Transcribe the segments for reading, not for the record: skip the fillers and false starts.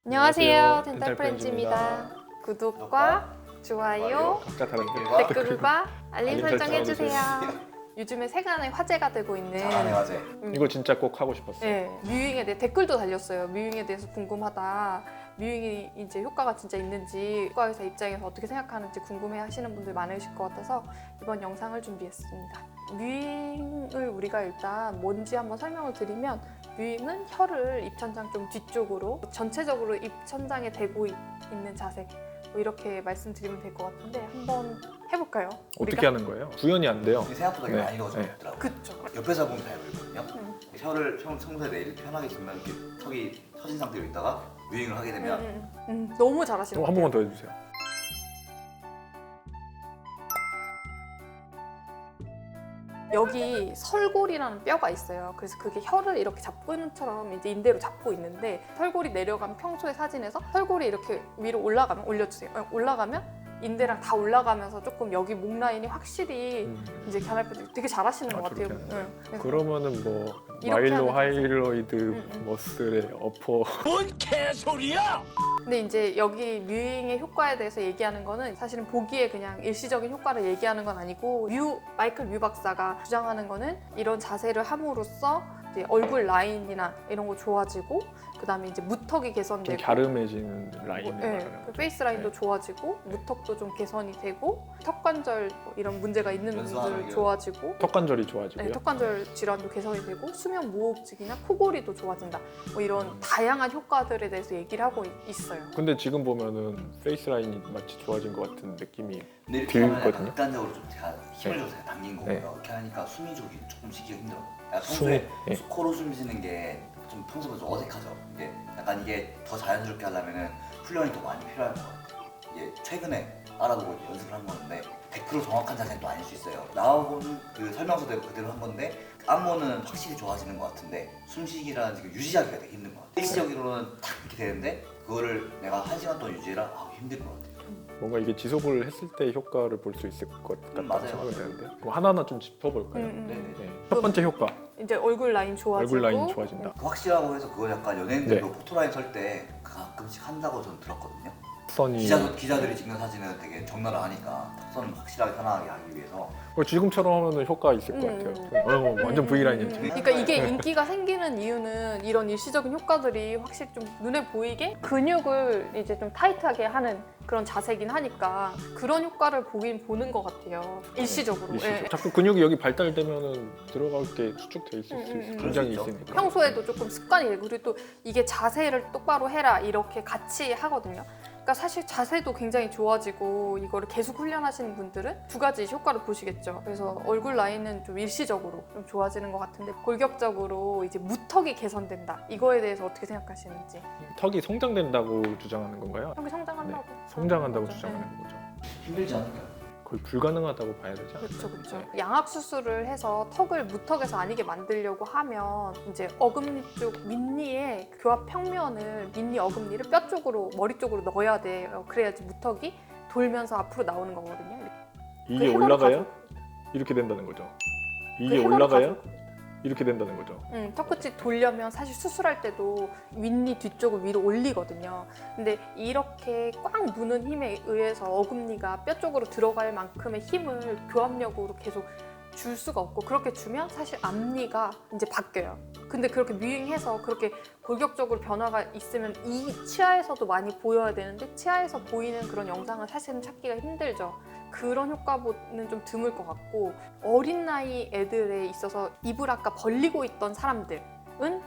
안녕하세요. 덴탈 프렌즈입니다. 구독과 좋아요, 각자 다른 댓글과 알림 설정 설정 해주세요. 해주세요. 요즘에 세간의 화제가 되고 있는 장안의 화제. 이거 진짜 꼭 하고 싶었어요. 네, 뮤잉에 대해 댓글도 달렸어요. 뮤잉에 대해서 궁금하다. 뮤잉이 이제 효과가 진짜 있는지 효과의사 입장에서 어떻게 생각하는지 궁금해하시는 분들 많으실 것 같아서 이번 영상을 준비했습니다. 뮤잉을 우리가 일단 뭔지 한번 설명을 드리면 뮤잉은 혀를 입천장 좀 뒤쪽으로 전체적으로 입천장에 대고 있는 자세 뭐 이렇게 말씀드리면 될 것 같은데 한번 해볼까요? 어떻게 하는 거예요? 구현이 안 돼요. 이게 생각보다 네. 많이 넣어져 네. 있더라고요. 그쵸. 옆에서 보면 잘 보이거든요. 혀를 평소에 내일 편하게 주면 이렇게 턱이 처진 상태로 있다가 뮤잉을 하게 되면 너무 잘하시는 것 한 같아요. 번만 더 해주세요. 여기 설골이라는 뼈가 있어요. 그래서 그게 혀를 이렇게 잡고 있는 것처럼 이제 인대로 잡고 있는데 설골이 내려가면 평소에 사진에서 설골이 이렇게 위로 올라가면 올려주세요. 올라가면 인대랑 다 올라가면서 조금 여기 목 라인이 확실히 이제 견활뼈 되게 잘하시는 아, 것 같아요. 저렇게 하는 그래서 그러면은 뭐 이렇게 마일로 하면 하이로이드 머슬의 어퍼 근데 이제 여기 뮤잉의 효과에 대해서 얘기하는 거는 사실은 보기에 그냥 일시적인 효과를 얘기하는 건 아니고 마이클 뮤 박사가 주장하는 거는 이런 자세를 함으로써 이제 얼굴 라인이나 이런 거 좋아지고 그다음에 이제 무턱이 좀 개선되고 갸름해지는 라인을 네, 말하는 그 페이스 라인도 네. 좋아지고 무턱도 좀 개선이 되고 턱 관절 뭐 이런 문제가 있는 연수하는 분들 게- 좋아지고 턱 관절이 좋아지고요. 네, 턱 관절 질환도 개선이 되고 수면 무호흡증이나 코골이도 좋아진다. 뭐 이런 다양한 효과들에 대해서 얘기를 하고 있어요. 근데 지금 보면은 페이스 라인이 마치 좋아진 것 같은 느낌이 근데 이렇게 하면 약간 들거든요. 극단적으로 좀 제가 힘을 네. 줘서 당긴 거고요. 네. 이렇게 하니까 숨이 조금 쉬기 힘들어. 약간 숨이 평소에 코로 숨 쉬는 게 좀 평소보다 좀 어색하죠. 이게 더 자연스럽게 하려면은 훈련이 더 많이 필요할 것 같아요. 이게 최근에 알아보고 이제 연습을 한 건데 100% 정확한 자세는 또 아닐 수 있어요. 나와본 그 설명서대로 그대로 한 건데 안무는 확실히 좋아지는 것 같은데 숨쉬기라는 그 유지하기가 되게 힘든 것 같아요. 일시적으로는 탁 이렇게 되는데 그거를 내가 1시간 동안 유지해라 하기 힘들 것 같아요. 뭔가 이게 지속을 했을 때 효과를 볼 수 있을 것 같다고 맞아요, 생각이 맞아요. 되는데 뭐 하나하나 좀 짚어볼까요? 네네. 네. 첫 번째 효과, 이제 얼굴 라인 좋아지고 얼굴 라인 좋아진다. 그 확실하고 해서 그거 약간 연예인들도 네. 포토라인 설 때 가끔씩 한다고 저는 들었거든요. 턱선이 기자들이 찍는 사진은 되게 적나라 하니까 턱선 확실하게 편하게 하기 위해서 지금처럼 하면은 효과 있을 것 같아요. 완전 V 라인이었죠. 그러니까 이게 인기가 생기는 이유는 이런 일시적인 효과들이 확실히 좀 눈에 보이게 근육을 이제 좀 타이트하게 하는 그런 자세긴 하니까 그런 효과를 보긴 보는 것 같아요. 일시적으로. 예. 자꾸 근육이 여기 발달되면은 들어갈 게 수축돼 있을 수 음. 굉장히 그럴 수 있으니까. 평소에도 조금 습관이 되고 그리고 또 이게 자세를 똑바로 해라 이렇게 같이 하거든요. 그러니까 사실 자세도 굉장히 좋아지고 이거를 계속 훈련하시는 분들은 두 가지 효과를 보시겠죠. 그래서 얼굴 라인은 좀 일시적으로 좀 좋아지는 것 같은데 골격적으로 이제 무턱이 개선된다. 이거에 대해서 어떻게 생각하시는지. 턱이 성장된다고 주장하는 건가요? 형이 성장한다고. 성장한다고 거죠. 주장하는 거죠. 힘들지 않을까요? 거의 불가능하다고 봐야 되지 않나요? 그렇죠, 그렇죠. 네. 양악 수술을 해서 턱을 무턱에서 아니게 만들려고 하면 이제 어금니 쪽 밑니의 교합 평면을 밑니 어금니를 뼈 쪽으로 머리 쪽으로 넣어야 돼요. 그래야지 무턱이 돌면서 앞으로 나오는 거거든요. 이게 해골을 올라가야 이렇게 된다는 거죠. 이게 해골을 올라가야 이렇게 된다는 거죠. 턱끝이 돌려면 사실 수술할 때도 윗니 뒤쪽을 위로 올리거든요. 근데 이렇게 꽉 누는 힘에 의해서 어금니가 뼈 쪽으로 들어갈 만큼의 힘을 교합력으로 계속 줄 수가 없고 그렇게 주면 사실 앞니가 이제 바뀌어요. 근데 그렇게 뮤잉해서 그렇게 골격적으로 변화가 있으면 이 치아에서도 많이 보여야 되는데 치아에서 보이는 그런 영상은 사실은 찾기가 힘들죠. 그런 효과는 좀 드물 것 같고 어린 나이 애들에 있어서 입을 아까 벌리고 있던 사람들은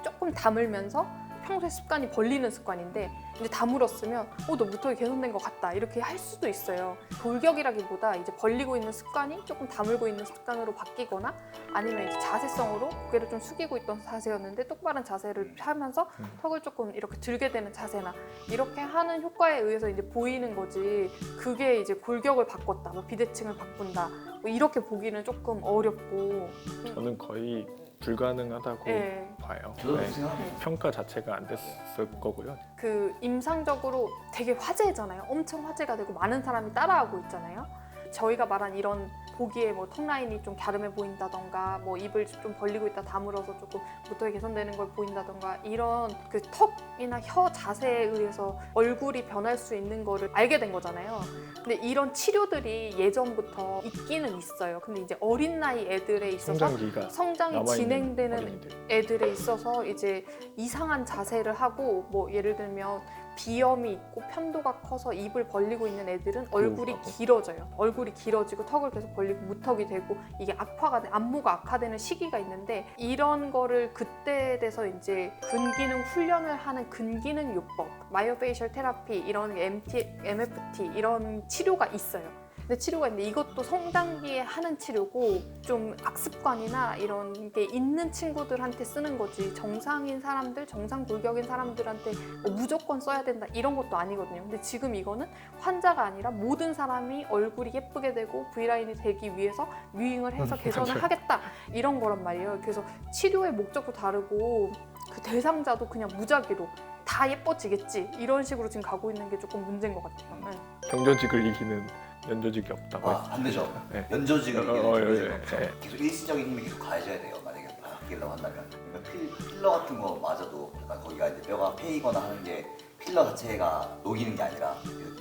조금 다물면서 평소에 습관이 벌리는 습관인데 이제 다물었으면 너 무턱이 개선된 것 같다 이렇게 할 수도 있어요. 돌격이라기보다 이제 벌리고 있는 습관이 조금 다물고 있는 습관으로 바뀌거나 아니면 이제 자세성으로 고개를 좀 숙이고 있던 자세였는데 똑바른 자세를 하면서 턱을 조금 이렇게 들게 되는 자세나 이렇게 하는 효과에 의해서 이제 보이는 거지 그게 이제 골격을 바꿨다, 뭐 비대칭을 바꾼다 뭐 이렇게 보기는 조금 어렵고 저는 거의 불가능하다고 예. 봐요. 저도 네. 생각합니다. 평가 자체가 안 됐을 거고요. 그 임상적으로 되게 화제잖아요. 엄청 화제가 되고 많은 사람이 따라하고 있잖아요. 저희가 말한 이런 보기에 뭐 턱 라인이 좀 갸름해 보인다던가 뭐 입을 좀 벌리고 있다 다물어서 조금 무턱이 개선되는 걸 보인다던가 이런 그 턱이나 혀 자세에 의해서 얼굴이 변할 수 있는 거를 알게 된 거잖아요. 근데 이런 치료들이 예전부터 있기는 있어요. 근데 이제 어린 나이 애들에 있어서 성장기가 성장이 남아있는 진행되는 어린이들. 애들에 있어서 이제 이상한 자세를 하고 뭐 예를 들면 비염이 있고 편도가 커서 입을 벌리고 있는 애들은 얼굴이 하고. 길어져요. 얼굴이 길어지고 턱을 계속 벌리고 무턱이 되고 이게 악화가 돼, 안무가 악화되는 시기가 있는데 이런 거를 그때에 돼서 이제 근기능 훈련을 하는 근기능 요법, 마이오페이셜 테라피 이런 MFT 이런 치료가 있어요. 근데 치료가 있는데 이것도 성장기에 하는 치료고 좀 악습관이나 이런 게 있는 친구들한테 쓰는 거지 정상인 사람들, 정상 골격인 사람들한테 뭐 무조건 써야 된다 이런 것도 아니거든요. 근데 지금 이거는 환자가 아니라 모든 사람이 얼굴이 예쁘게 되고 V라인이 되기 위해서 뮤잉을 해서 개선을 맞아요. 하겠다 이런 거란 말이에요. 그래서 치료의 목적도 다르고 그 대상자도 그냥 무작위로 다 예뻐지겠지 이런 식으로 지금 가고 있는 게 조금 문제인 것 같아요. 네. 경조직을 이기는 연조직이 없다고. 안 되죠. 네. 연조직을 이기는 연조직이 예, 없죠. 예. 계속 일시적인 힘이 계속 가해져야 돼요. 만약에 바뀌려고 한다면. 그러니까 필러 같은 거 맞아도 약간 거기가 이제 뼈가 패이거나 하는 게 필러 자체가 녹이는 게 아니라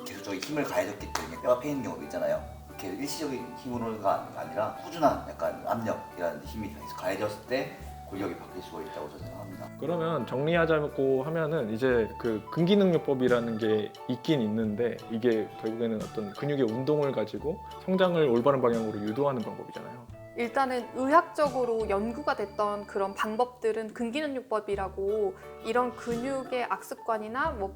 계속적인 힘을 가해줬기 때문에 뼈가 패이는 경우도 있잖아요. 이렇게 일시적인 힘으로가 아니라 꾸준한 약간 압력이라는 힘이 계속 가해졌을 때 골격이 바뀔 수가 있다고 저는 생각합니다. 그러면 정리하자고 하면은 이제 그 근기능요법이라는 게 있긴 있는데 이게 결국에는 어떤 근육의 운동을 가지고 성장을 올바른 방향으로 유도하는 방법이잖아요. 일단은 의학적으로 연구가 됐던 그런 방법들은 근기능요법이라고 이런 근육의 악습관이나 뭐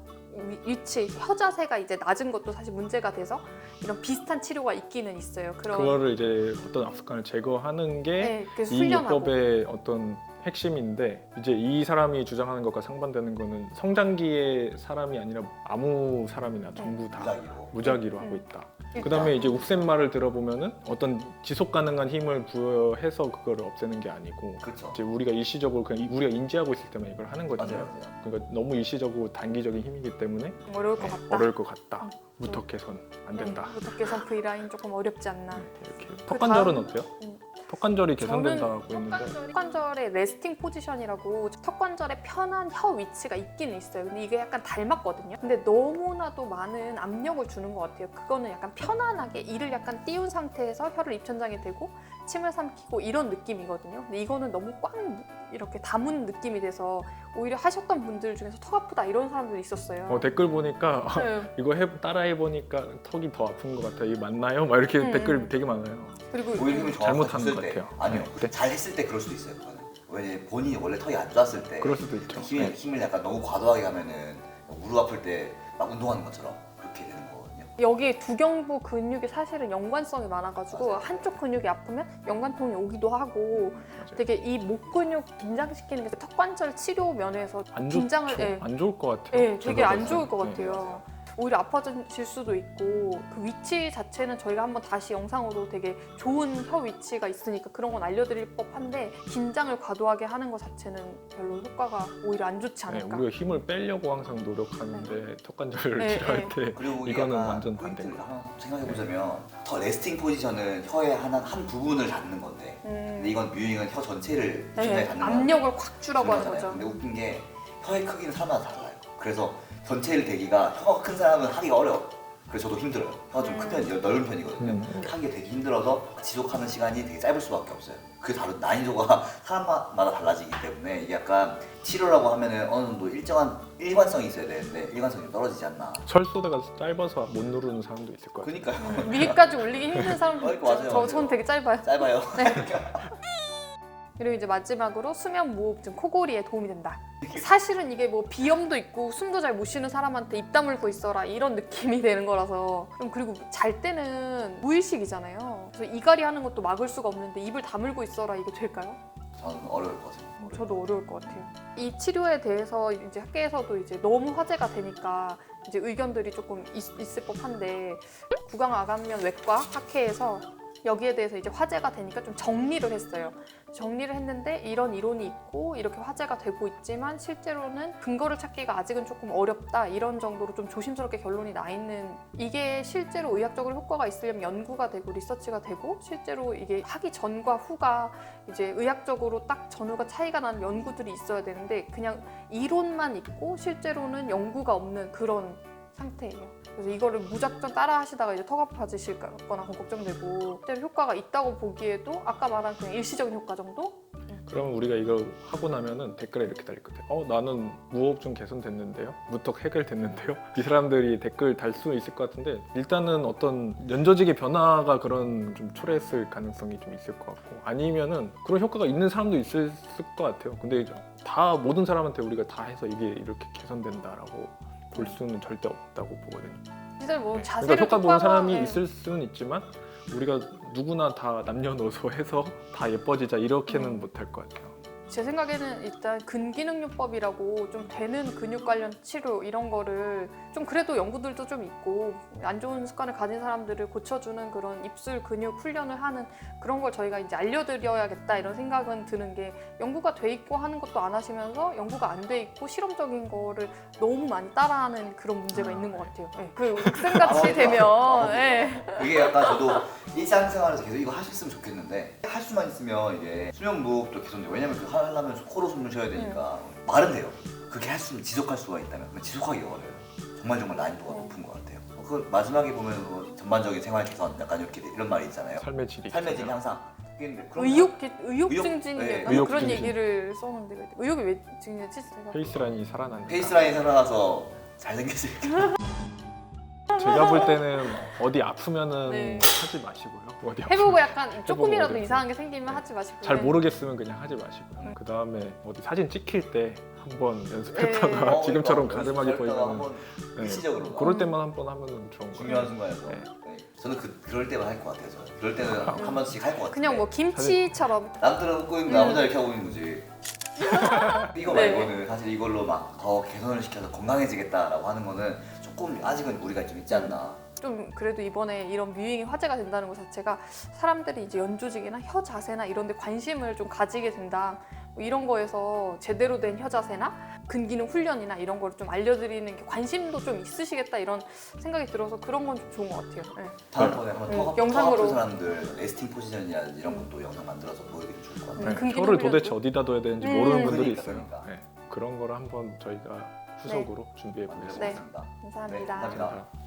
위치, 혀 자세가 이제 낮은 것도 사실 문제가 돼서 이런 비슷한 치료가 있기는 있어요. 그거를 이제 어떤 악습관을 제거하는 게 네, 그래서 이 훈련하고 요법의 어떤 핵심인데 이제 이 사람이 주장하는 것과 상반되는 거는 성장기의 사람이 아니라 아무 사람이나 전부 다 무작위로. 무작위로 하고 있다. 일단 그다음에 이제 욱센 말을 들어보면은 어떤 지속 가능한 힘을 부여해서 그거를 없애는 게 아니고 그렇죠. 이제 우리가 일시적으로 그냥 우리가 인지하고 있을 때만 이걸 하는 거잖아요. 맞아요. 그러니까 너무 일시적이고 단기적인 힘이기 때문에 어려울 것 같다. 어려울 것 같다. 무턱 개선 안 된다. 무턱개선 V라인 조금 어렵지 않나. 이렇게 턱관절은 어때요? 음. 턱관절이 개선된다고 했는데 턱관절의 레스팅 포지션이라고 턱관절의 편한 혀 위치가 있긴 있어요. 근데 이게 약간 닮았거든요. 근데 너무나도 많은 압력을 주는 것 같아요. 그거는 약간 편안하게 이를 약간 띄운 상태에서 혀를 입천장에 대고 침을 삼키고 이런 느낌이거든요. 근데 이거는 너무 꽉 이렇게 담은 느낌이 돼서 오히려 하셨던 분들 중에서 턱 아프다 이런 사람들이 있었어요. 댓글 보니까 네. 이거 따라해 보니까 턱이 더 아픈 것 같아. 이게 맞나요? 막 이렇게 댓글 되게 많아요. 그리고 오히려 힘을 잘못하는 정확하게 줬을 것 때 같아요. 아니요. 네. 잘 했을 때 그럴 수도 있어요. 그거는. 왜냐면 본인이 원래 턱이 안 좋았을 때 그럴 수도 있죠. 힘을 약간 너무 과도하게 하면은 무릎 아플 때 막 운동하는 것처럼 그렇게 되는 거거든요. 여기에 두경부 근육이 사실은 연관성이 많아가지고 맞아요. 한쪽 근육이 아프면 연관통이 오기도 하고 맞아요. 되게 이 목 근육 긴장시키는 게 턱관절 치료 면에서 안 긴장을 좋죠. 예, 안 좋을 것 같아요. 예, 되게 안 좋을 것 네, 같아요. 오히려 아파질 수도 있고 그 위치 자체는 저희가 한번 다시 영상으로 되게 좋은 혀 위치가 있으니까 그런 건 알려드릴 법한데 긴장을 과도하게 하는 것 자체는 별로 효과가 오히려 안 좋지 네, 않을까. 우리가 힘을 빼려고 항상 노력하는데 턱관절을 네, 치료할 때 그리고 이게 이거는 약간 완전 포인트를 반대인 하나 생각해보자면 더 레스팅 포지션은 혀의 한 부분을 닫는 건데 근데 이건 뮤잉은 혀 전체를 네, 닫는 압력을 확 주라고 하는 거잖아요. 거죠. 근데 웃긴 게 혀의 크기는 사람마다 달라요. 그래서 전체를 대기가 혀가 큰 사람은 하기가 어려워. 그래서 저도 힘들어요. 혀가 좀 큰 편, 넓은 편이거든요. 하기가 되게 힘들어서 지속하는 시간이 되게 짧을 수밖에 없어요. 그게 다른 난이도가 사람마다 달라지기 때문에 이게 약간 치료라고 하면은 어느 정도 일정한 일관성이 있어야 되는데 일관성이 떨어지지 않나. 철소대가 짧아서 못 누르는 사람도 있을 것 같아요. 그러니까요. 위에까지 올리기 힘든 사람도 맞아요, 있죠. 맞아요. 전 되게 짧아요. 짧아요. 그리고 이제 마지막으로 수면 무호흡증 코골이에 도움이 된다. 사실은 이게 뭐 비염도 있고 숨도 잘 못 쉬는 사람한테 입 다물고 있어라 이런 느낌이 되는 거라서 그리고 잘 때는 무의식이잖아요. 그래서 이갈이 하는 것도 막을 수가 없는데 입을 다물고 있어라 이게 될까요? 저는 어려울 것 같아요. 저도 어려울 것 같아요. 이 치료에 대해서 이제 학계에서도 이제 너무 화제가 되니까 이제 의견들이 조금 있을 법한데 구강암관면 외과 학회에서 여기에 대해서 이제 화제가 되니까 좀 정리를 했어요. 정리를 했는데 이런 이론이 있고 이렇게 화제가 되고 있지만 실제로는 근거를 찾기가 아직은 조금 어렵다, 이런 정도로 좀 조심스럽게 결론이 나 있는, 이게 실제로 의학적으로 효과가 있으려면 연구가 되고 리서치가 되고 실제로 이게 하기 전과 후가 이제 의학적으로 딱 전후가 차이가 나는 연구들이 있어야 되는데 그냥 이론만 있고 실제로는 연구가 없는 그런 상태예요. 그래서 이거를 무작정 따라 하시다가 이제 턱 아파지실 거나 걱정되고, 실제로 효과가 있다고 보기에도 아까 말한 그냥 일시적인 효과 정도? 그러면 우리가 이거 하고 나면은 댓글에 이렇게 달릴 것 같아요. 나는 무호흡증 개선됐는데요, 무턱 해결됐는데요. 이 사람들이 댓글 달 수 있을 것 같은데, 일단은 어떤 연조직의 변화가 그런 좀 초래했을 가능성이 좀 있을 것 같고, 아니면은 그런 효과가 있는 사람도 있을 것 같아요. 근데 이제 다 모든 사람한테 우리가 다 해서 이게 이렇게 개선된다라고 볼 수는 절대 없다고 보거든요. 진짜 뭐 네. 자세를 그러니까 효과 보는 사람이 네. 있을 수는 있지만 우리가 누구나 다 남녀노소 해서 다 예뻐지자 이렇게는 못할 것 같아요. 제 생각에는 일단 근기능요법이라고 좀 되는 근육 관련 치료 이런 거를 좀 그래도 연구들도 좀 있고 안 좋은 습관을 가진 사람들을 고쳐주는 그런 입술 근육 훈련을 하는 그런 걸 저희가 이제 알려드려야겠다 이런 생각은 드는 게, 연구가 돼 있고 하는 것도 안 하시면서 연구가 안 돼 있고 실험적인 거를 너무 많이 따라하는 그런 문제가 있는 것 같아요. 네. 그 학생같이 되면 네. 이게 약간 저도 일상생활에서 계속 이거 할 수 있으면 좋겠는데 할 수만 있으면 이게 수면무호흡도 개선돼요. 왜냐면 그거 하려면 코로 숨을 쉬어야 되니까 말은 돼요. 그렇게 할 수 지속할 수가 있다면 근데 지속하기가 어려워요. 정말 난이도가 높은 것 같아요. 그 마지막에 보면 뭐 전반적인 생활 개선 약간 이렇게 이런 말이 있잖아요. 삶의 질이 삶의 질 향상. 의욕 증진이나 네, 뭐 의욕 그런 증진. 얘기를 써놓는데 의욕이 왜 증진했지? 제가 페이스라인이 살아나는. 페이스라인 살아나서 잘생겨지니까. 제가 볼 때는 어디 아프면은 네. 하지 마시고요. 어디 해보고 약간 조금이라도 어렵고. 이상한 게 생기면 하지 마시고 잘 네. 모르겠으면 그냥 하지 마시고요. 그 다음에 어디 사진 찍힐 때 한번 연습했다가 네. 지금처럼 그러니까 가름하게 보이면 한번 일시적으로 그럴 때만 한번 하면은 좋은 중요한 거예요. 순간에서 네. 네. 저는 그럴 때만 할 것 같아요. 저는 그럴 때는 한 번씩 할 것 같아요. 그냥 뭐 김치처럼 남들은 웃고 있는 나 혼자 이렇게 하고 있는 거지. 이거 네. 말고는 사실 이걸로 막 더 개선을 시켜서 건강해지겠다라고 하는 거는 조금 아직은 우리가 좀 있지 않나. 좀 그래도 이번에 이런 뮤잉이 화제가 된다는 것 자체가 사람들이 이제 연조직이나 혀 자세나 이런 데 관심을 좀 가지게 된다. 뭐 이런 거에서 제대로 된 혀 자세나 근기능 훈련이나 이런 걸 좀 알려드리는 게 관심도 좀 있으시겠다 이런 생각이 들어서 그런 건 좀 좋은 것 같아요. 네. 다음번에 한번 턱 영상으로. 아픈 사람들 레스팅 포지션이라든지 이런 것도 영상 만들어서 보여드리면 좋을 것 같아요. 네, 근기능 혀를 훈련도. 도대체 어디다 둬야 되는지 모르는 분들이 그러니까, 있어요. 그러니까. 네, 그런 거를 한번 저희가 후속으로 준비해 보겠습니다. 네. 만들어보겠습니다. 감사합니다. 네, 감사합니다. 감사합니다.